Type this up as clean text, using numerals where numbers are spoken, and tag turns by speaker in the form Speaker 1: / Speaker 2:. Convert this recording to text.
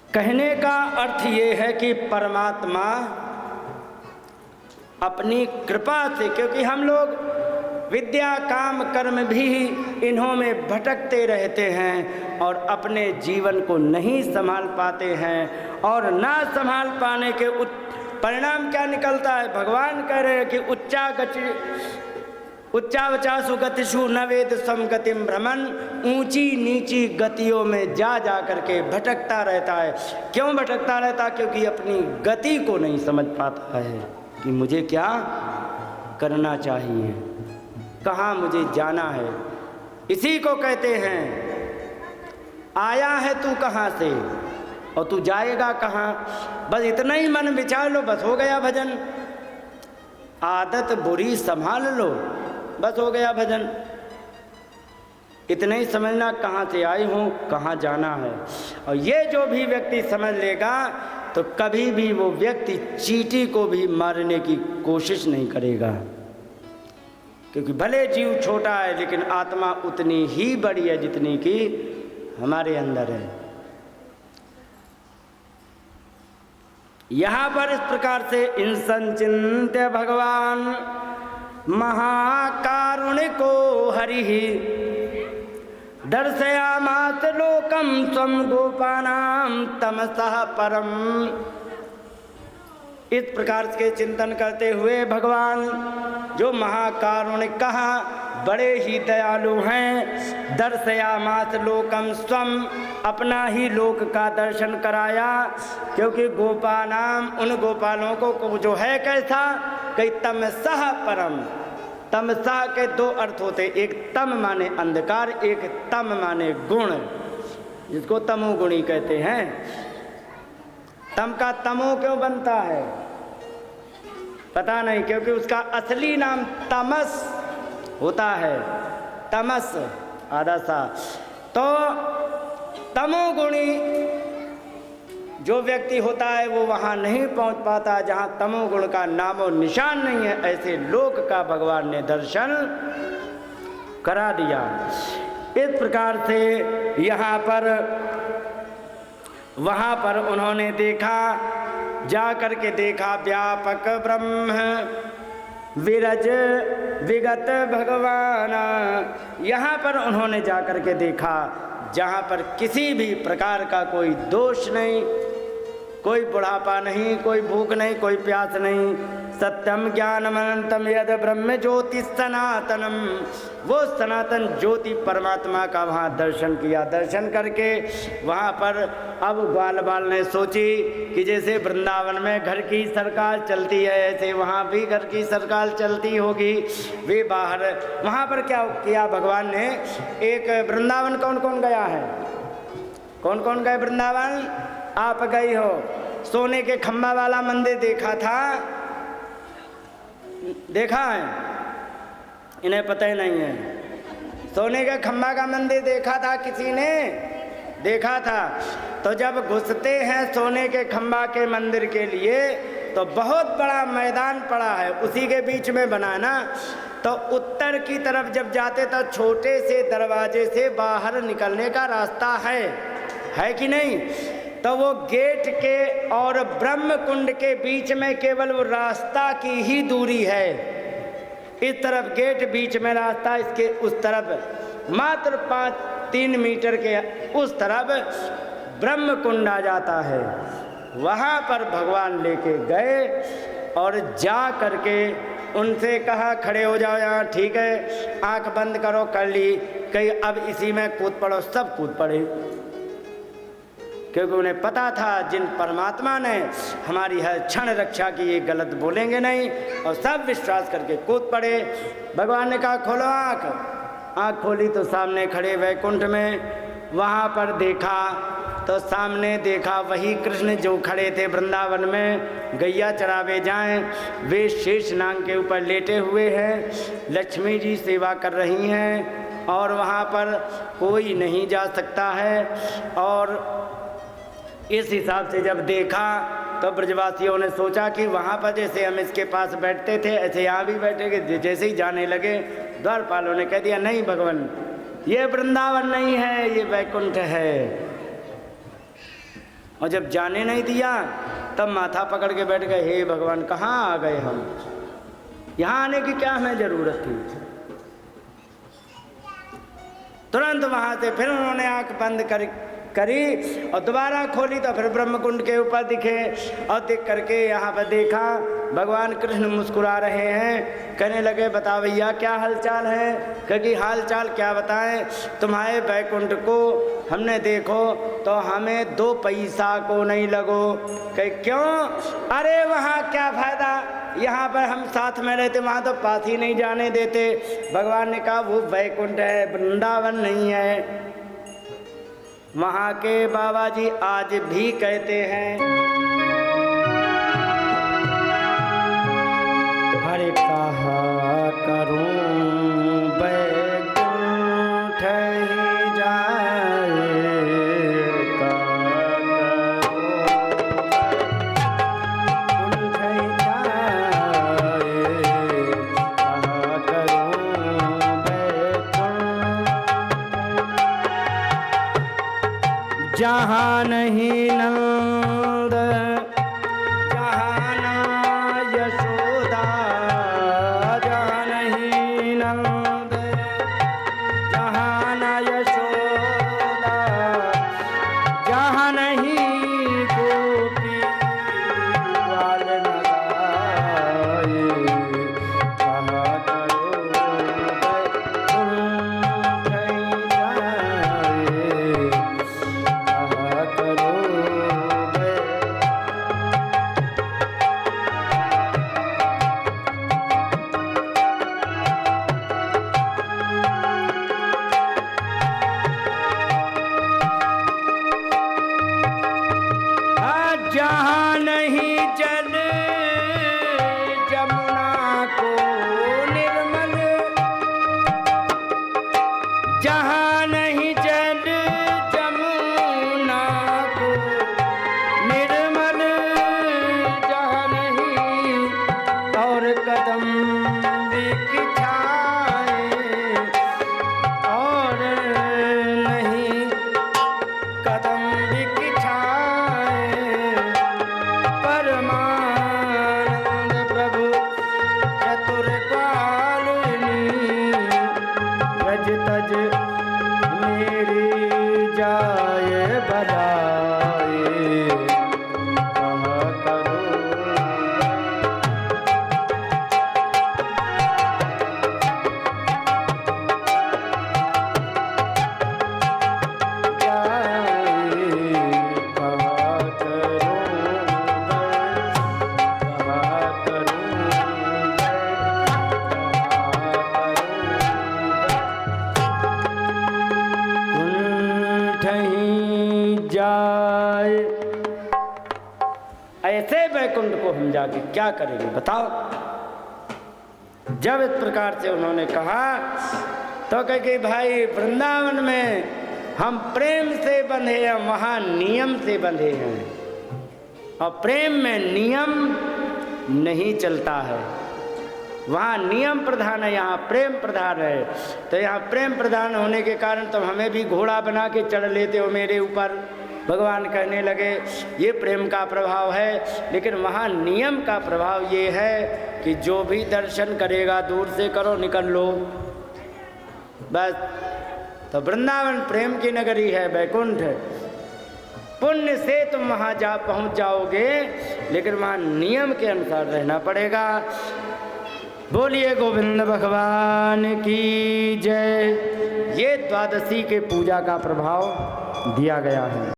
Speaker 1: कहने का अर्थ ये है कि परमात्मा अपनी कृपा से, क्योंकि हम लोग विद्या काम कर्म भी इन्हों में भटकते रहते हैं और अपने जीवन को नहीं संभाल पाते हैं, और ना संभाल पाने के परिणाम क्या निकलता है? भगवान कह रहे हैं कि उच्चावचासु गतिषु न वेद समगतिम भ्रमण, ऊंची नीची गतियों में जा जा करके भटकता रहता है। क्यों भटकता रहता? क्योंकि अपनी गति को नहीं समझ पाता है कि मुझे क्या करना चाहिए, कहाँ मुझे जाना है। इसी को कहते हैं आया है तू कहाँ से और तू जाएगा कहाँ। बस इतना ही मन विचार लो, बस हो गया भजन। आदत बुरी संभाल लो, बस हो गया भजन। इतना ही समझना कहाँ से आए हूँ, कहाँ जाना है। और ये जो भी व्यक्ति समझ लेगा तो कभी भी वो व्यक्ति चींटी को भी मारने की कोशिश नहीं करेगा, क्योंकि भले जीव छोटा है लेकिन आत्मा उतनी ही बड़ी है जितनी कि हमारे अंदर है। यहाँ पर इस प्रकार से इंसन चिंत्य भगवान महाकारुणिको हरिः दर्शयामास लोकम स्वं गोपानां तमसः परम। इस प्रकार के चिंतन करते हुए भगवान जो महाकारुणिक कहा, बड़े ही दयालु हैं, दर्शयामास लोकम स्वम, अपना ही लोक का दर्शन कराया। क्योंकि गोपानाम, उन गोपालों को जो है कैसा, कई तमसः परम। तमसा के दो अर्थ होते, एक तम माने अंधकार, एक तम माने गुण, जिसको तमोगुणी कहते हैं। तम का तमो क्यों बनता है पता नहीं, क्योंकि उसका असली नाम तमस होता है, तमस आधा सा। तो तमोगुणी जो व्यक्ति होता है वो वहाँ नहीं पहुँच पाता जहाँ तमोगुण का नामो निशान नहीं है। ऐसे लोक का भगवान ने दर्शन करा दिया। इस प्रकार से यहाँ पर वहाँ पर उन्होंने देखा, जा कर के देखा व्यापक ब्रह्म विरज विगत भगवान। यहाँ पर उन्होंने जा कर के देखा जहाँ पर किसी भी प्रकार का कोई दोष नहीं, कोई बुढ़ापा नहीं, कोई भूख नहीं, कोई प्यास नहीं। सत्यम ज्ञानम अनंतम यद ब्रह्म ज्योति सनातनम, वो सनातन ज्योति परमात्मा का वहाँ दर्शन किया। दर्शन करके वहाँ पर अब ग्वाल बाल ने सोची कि जैसे वृंदावन में घर की सरकार चलती है ऐसे वहाँ भी घर की सरकार चलती होगी। वे बाहर वहाँ पर क्या किया भगवान ने, एक वृंदावन कौन कौन गया है, कौन कौन गए वृंदावन? आप गई हो। सोने के खंभा वाला मंदिर देखा था, देखा है? इन्हें पता ही नहीं है। सोने के खंभा का मंदिर देखा था किसी ने? देखा था। तो जब घुसते हैं सोने के खंभा के मंदिर के लिए तो बहुत बड़ा मैदान पड़ा है, उसी के बीच में बना ना। तो उत्तर की तरफ जब जाते तो छोटे से दरवाजे से बाहर निकलने का रास्ता है कि नहीं? तो वो गेट के और ब्रह्म कुंड के बीच में केवल वो रास्ता की ही दूरी है। इस तरफ गेट, बीच में रास्ता, इसके उस तरफ मात्र 5-3 मीटर के उस तरफ ब्रह्म कुंड आ जाता है। वहाँ पर भगवान लेके गए और जा करके उनसे कहा खड़े हो जाओ यहाँ, ठीक है, आंख बंद करो, कर ली। कहीं अब इसी में कूद पड़ो, सब कूद पड़े, क्योंकि उन्हें पता था जिन परमात्मा ने हमारी हर क्षण रक्षा की, ये गलत बोलेंगे नहीं, और सब विश्वास करके कूद पड़े। भगवान ने कहा खोलो आँख। आँख खोली तो सामने खड़े वैकुंठ में। वहाँ पर देखा तो सामने देखा वही कृष्ण जो खड़े थे वृंदावन में गैया चरावे जाएं, वे शेष नाग के ऊपर लेटे हुए हैं। लक्ष्मी जी सेवा कर रही हैं और वहाँ पर कोई नहीं जा सकता है। और इस हिसाब से जब देखा तो ब्रजवासियों ने सोचा कि वहाँ पर जैसे हम इसके पास बैठते थे ऐसे यहाँ भी बैठेंगे। जैसे ही जाने लगे द्वारपालों ने कह दिया नहीं भगवान, ये वृंदावन नहीं है, ये वैकुंठ है। और जब जाने नहीं दिया तब माथा पकड़ के बैठ गए, हे भगवान कहाँ आ गए हम, यहाँ आने की क्या हमें जरूरत थी। तुरंत वहां से फिर उन्होंने आंख बंद करी और दोबारा खोली तो फिर ब्रह्मकुंड के ऊपर दिखे। और देख करके यहाँ पर देखा भगवान कृष्ण मुस्कुरा रहे हैं। कहने लगे बता भैया क्या हालचाल है। क्योंकि हालचाल क्या बताएं, तुम्हारे बैकुंठ को हमने देखो तो हमें 2 पैसा को नहीं लगो। कहे क्यों, अरे वहाँ क्या फायदा, यहाँ पर हम साथ में रहते, वहाँ तो पास ही नहीं जाने देते। भगवान ने कहा वो बैकुंठ है, वृंदावन नहीं है। वहाँ के बाबा जी आज भी कहते हैं हरे कहा करूं बैकुंठ ही जाए जहाँ नहीं नंद जहाँ ना यशोदा, जहाँ नहीं नंद जहाँ ना यशोदा, जहाँ नहीं गोपी ग्वाल नगाए, कहाँ करो बैकुंठ जहाँ नहीं जल जमुना को निर्मल, जहाँ नहीं जल जमुना को निर्मल, जहाँ नहीं और कदम बिछाए और नहीं कदम तज मेरी जाए भलाई, कहाँ करूं जाए। ऐसे बैकुंठ को हम जाके क्या करेंगे बताओ। जब इस प्रकार से उन्होंने कहा तो कहे कि भाई वृंदावन में हम प्रेम से बंधे हैं, वहाँ नियम से बंधे हैं और प्रेम में नियम नहीं चलता है। वहाँ नियम प्रधान है, यहाँ प्रेम प्रधान है। तो यहाँ प्रेम प्रधान होने के कारण तुम हमें भी घोड़ा बना के चढ़ लेते हो मेरे ऊपर। भगवान कहने लगे ये प्रेम का प्रभाव है, लेकिन वहाँ नियम का प्रभाव ये है कि जो भी दर्शन करेगा दूर से करो, निकल लो बस। तो वृंदावन प्रेम की नगरी है, बैकुंठ है। पुण्य से तुम वहाँ पहुँच जाओगे, लेकिन वहाँ नियम के अनुसार रहना पड़ेगा। बोलिए गोविंद भगवान की जय। ये द्वादशी के पूजा का प्रभाव दिया गया है।